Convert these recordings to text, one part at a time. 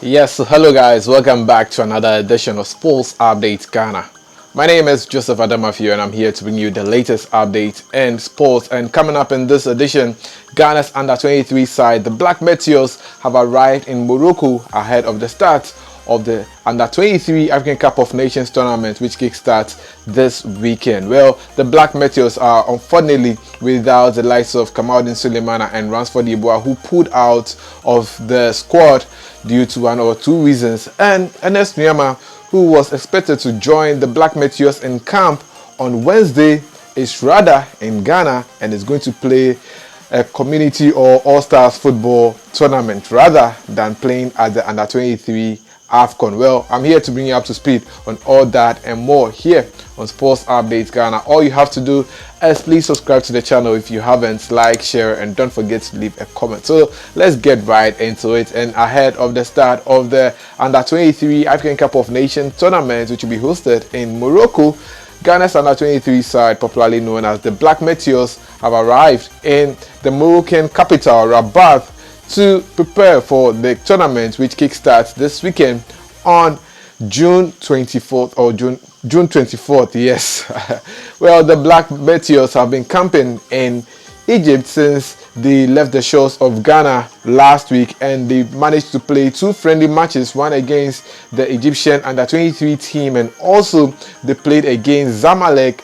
Yes, so hello guys, welcome back to another edition of Sports Update Ghana. My name is Joseph Adamafio and I'm here to bring you the latest update in sports. And coming up in this edition, Ghana's under-23 side, the Black Meteors, have arrived in Morocco ahead of the start of the Under-23 African Cup of Nations tournament, which kickstarts this weekend. Well, the Black Meteors are unfortunately without the likes of Kamaldeen Sulemana and Ransford Yeboah, who pulled out of the squad due to one or two reasons, and Ernest Nuamah, who was expected to join the Black Meteors in camp on Wednesday, is rather in Ghana and is going to play a community or all-stars football tournament rather than playing at the Under-23 AFCON. Well, I'm here to bring you up to speed on all that and more here on Sports Updates Ghana. All you have to do is please subscribe to the channel if you haven't, like, share, and don't forget to leave a comment. So let's get right into it. And ahead of the start of the Under-23 African Cup of Nations tournament, which will be hosted in Morocco, Ghana's Under-23 side, popularly known as the Black Meteors, have arrived in the Moroccan capital, Rabat, to prepare for the tournament, which kickstarts this weekend on June 24th or June 24th. Yes. Well, the Black Meteors have been camping in Egypt since they left the shores of Ghana last week, and they managed to play two friendly matches, one against the Egyptian Under-23 team, and also they played against Zamalek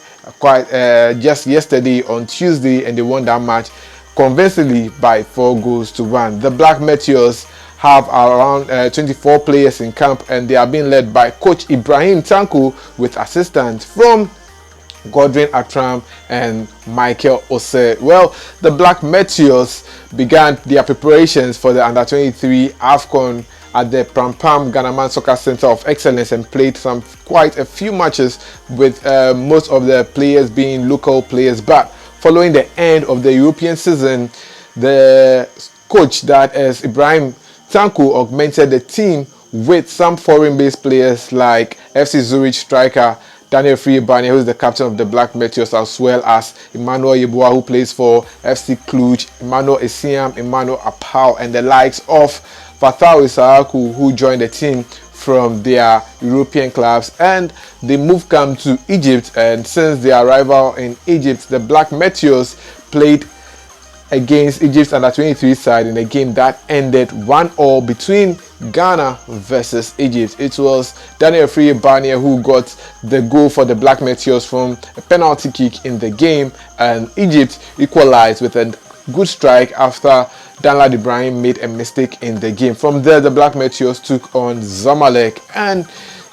just yesterday on Tuesday, and they won that match convincingly by 4-1. The Black Meteors have around 24 players in camp, and they are being led by coach Ibrahim Tanko with assistance from Godwin Atram and Michael Ose. Well, the Black Meteors began their preparations for the Under-23 AFCON at the Prampam Ghanaman Soccer Center of Excellence and played quite a few matches with most of the players being local players. But following the end of the European season, the coach, that is Ibrahim Tanko, augmented the team with some foreign-based players like FC Zurich striker Daniel Friebani, who is the captain of the Black Meteors, as well as Emmanuel Yeboah, who plays for FC Cluj, Emmanuel Esiam, Emmanuel Apau, and the likes of Fatau Isaaku, who joined the team from their European clubs. And they moved camp to Egypt, and since their arrival in Egypt, the Black Meteors played against Egypt's Under-23 side in a game that ended 1-1 between Ghana versus Egypt. It was Daniel Friebani who got the goal for the Black Meteors from a penalty kick in the game, and Egypt equalized with a good strike after Danlad Ibrahim made a mistake in the game. From there, the Black Meteors took on Zamalek and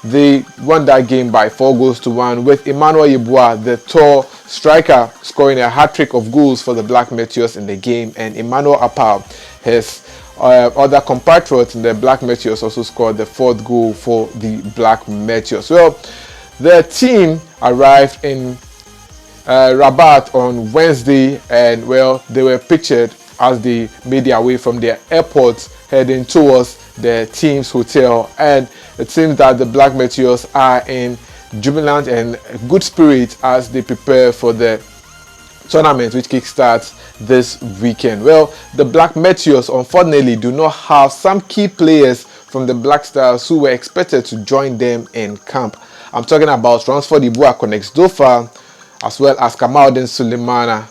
they won that game by 4-1, with Emmanuel Yeboah, the tall striker, scoring a hat-trick of goals for the Black Meteors in the game, and Emmanuel Apau, his other compatriot in the Black Meteors, also scored the fourth goal for the Black Meteors. Well, the team arrived in Rabat on Wednesday, and well, they were pictured as they made their way from their airport heading towards the team's hotel, and it seems that the Black Meteors are in jubilant and good spirit as they prepare for the tournament, which kickstarts this weekend. Well, the Black Meteors unfortunately do not have some key players from the Black Stars who were expected to join them in camp. I'm talking about Ransford Yeboah Konexdofa, as well as Kamaldeen Sulemana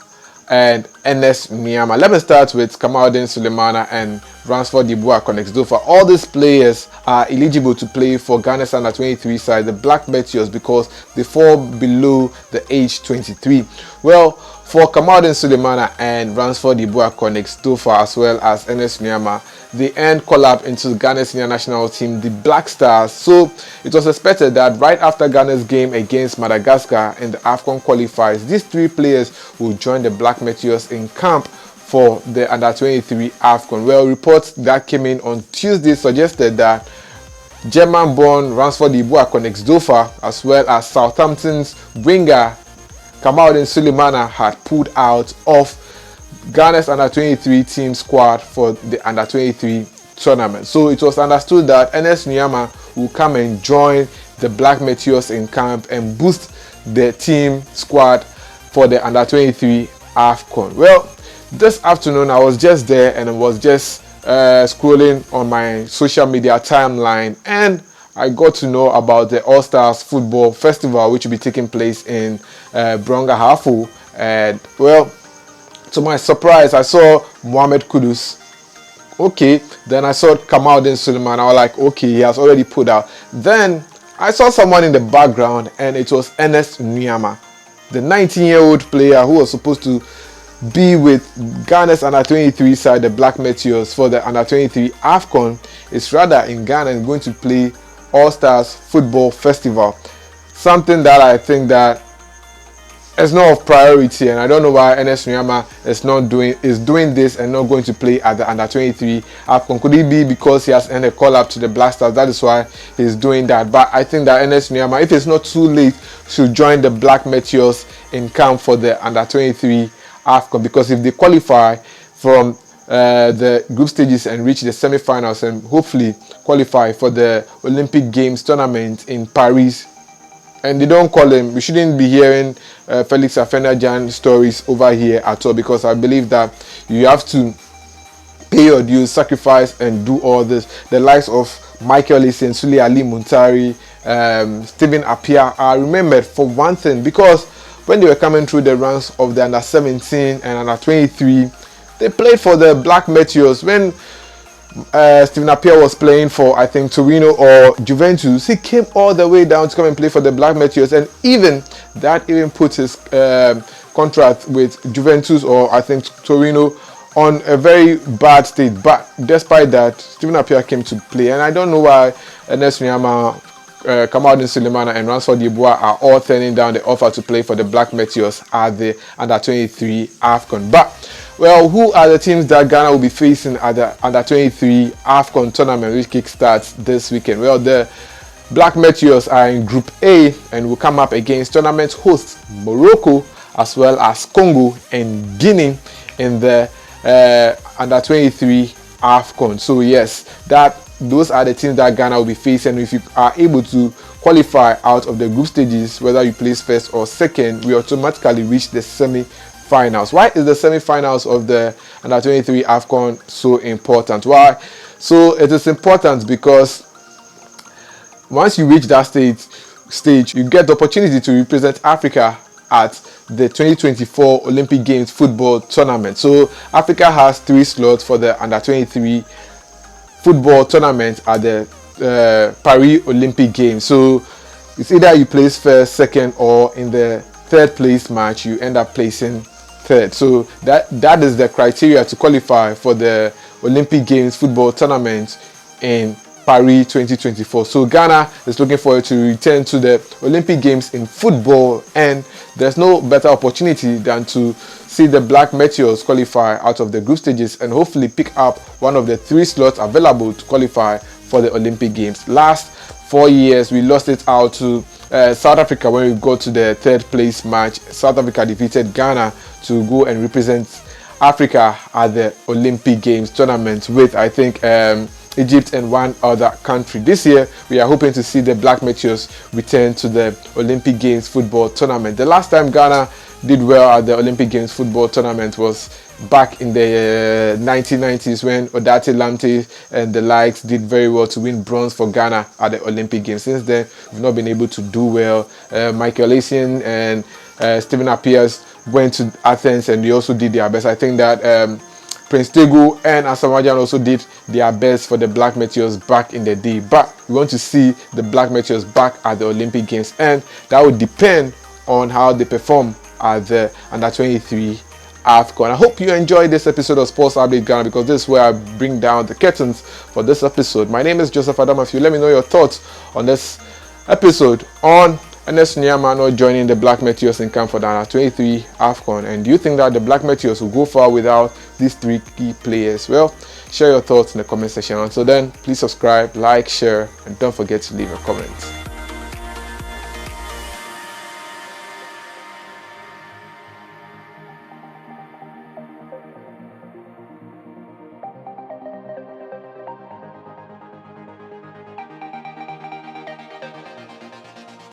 and Ernest Nuamah. Let me start with Kamaldeen Sulemana and Ransford Yeboah Konexdofa. All these players are eligible to play for Ghana's Under-23 side, the Black Meteors, because they fall below the age 23. Well, for Kamaldeen Sulemana and Ransford Yeboah Konexdofa, as well as Ernest Nuamah, they earned call-up into Ghana's senior national team, the Black Stars. So it was expected that right after Ghana's game against Madagascar in the AFCON qualifiers, these three players will join the Black Meteors in camp for the Under-23 AFCON. Well, reports that came in on Tuesday suggested that German-born Ransford Yeboah Konexdofa, as well as Southampton's winger Kamaldeen Sulemana, had pulled out of Ghana's Under-23 team squad for the Under-23 tournament. So it was understood that Ernest Nuamah will come and join the Black Meteors in camp and boost the team squad for the Under-23 AFCON. Well, this afternoon I was just there and I was just scrolling on my social media timeline, and I got to know about the All Stars Football Festival, which will be taking place in Bronga Hafu. And well, to my surprise, I saw Mohamed Kudus. Okay, then I saw Kamaldeen Suleiman. I was like, okay, he has already put out. Then I saw someone in the background, and it was Ernest Nuamah, the 19-year-old player who was supposed to be with Ghana's under-23 side, the Black Meteors, for the under-23 AFCON. Is rather in Ghana and going to play All Stars Football Festival. Something that I think that is not of priority, and I don't know why Ernest Nuamah is doing this and not going to play at the under-23 AFCON. Could it be because he has earned a call up to the Black Stars? That is why he's doing that. But I think that Ernest Nuamah, if it's not too late, should join the Black Meteors in camp for the under-23 AFCON, because if they qualify from the group stages and reach the semi-finals and hopefully qualify for the Olympic Games tournament in Paris, and they don't call him, we shouldn't be hearing Felix Afena-Gyan stories over here at all, because I believe that you have to pay your dues, sacrifice, and do all this. The likes of Michael Essien, Sule Ali Muntari, Stephen Appiah are remembered for one thing, because when they were coming through the ranks of the under-17 and under-23, they played for the Black Meteors. When Stephen Appiah was playing for, I think, Torino or Juventus, he came all the way down to come and play for the Black Meteors, and even put his contract with Juventus or I think Torino on a very bad state. But despite that, Stephen Appiah came to play, and I don't know why Ernest Nuamah, Kamaldeen Suleiman and Ransford Yeboah are all turning down the offer to play for the Black Meteors at the under-23 AFCON. But well, who are the teams that Ghana will be facing at the under-23 AFCON tournament, which kickstarts this weekend? Well, the Black Meteors are in Group A and will come up against tournament hosts Morocco as well as Congo and Guinea in the under-23 AFCON. So yes, those are the teams that Ghana will be facing. If you are able to qualify out of the group stages, whether you place first or second, we automatically reach the semi-finals. Why is the semi-finals of the under-23 AFCON so important? Why? So it is important because once you reach that stage, you get the opportunity to represent Africa at the 2024 Olympic Games football tournament. So Africa has 3 slots for the under-23 football tournament at the Paris Olympic Games. So it's either you place first, second, or in the third place match you end up placing third. So that is the criteria to qualify for the Olympic Games football tournament in Paris 2024. So Ghana is looking forward to return to the Olympic Games in football, and there's no better opportunity than to see the Black Meteors qualify out of the group stages and hopefully pick up one of the 3 slots available to qualify for the Olympic Games. Last 4 years we lost it out to South Africa when we got to the 3rd place match. South Africa defeated Ghana to go and represent Africa at the Olympic Games tournament with, I think, Egypt and one other country. This year we are hoping to see the Black Meteors return to the Olympic Games football tournament. The last time Ghana did well at the Olympic Games football tournament was back in the 1990s when Odate Lamte and the likes did very well to win bronze for Ghana at the Olympic Games. Since then we've not been able to do well. Michael Essien and Stephen Appiah went to Athens and they also did their best. I think that Prince Tego and Asamoah also did their best for the Black Meteors back in the day. But we want to see the Black Meteors back at the Olympic Games, and that would depend on how they perform at the under-23 AFCON. I hope you enjoyed this episode of Sports Update Ghana, because this is where I bring down the curtains for this episode. My name is Joseph Adamafio. Let me know your thoughts on this episode on Ernest Nuamah not joining the Black Meteors in camp for the under-23 AFCON. And do you think that the Black Meteors will go far without these 3 key players? Well, share your thoughts in the comment section. Until then, please subscribe, like, share, and don't forget to leave a comment.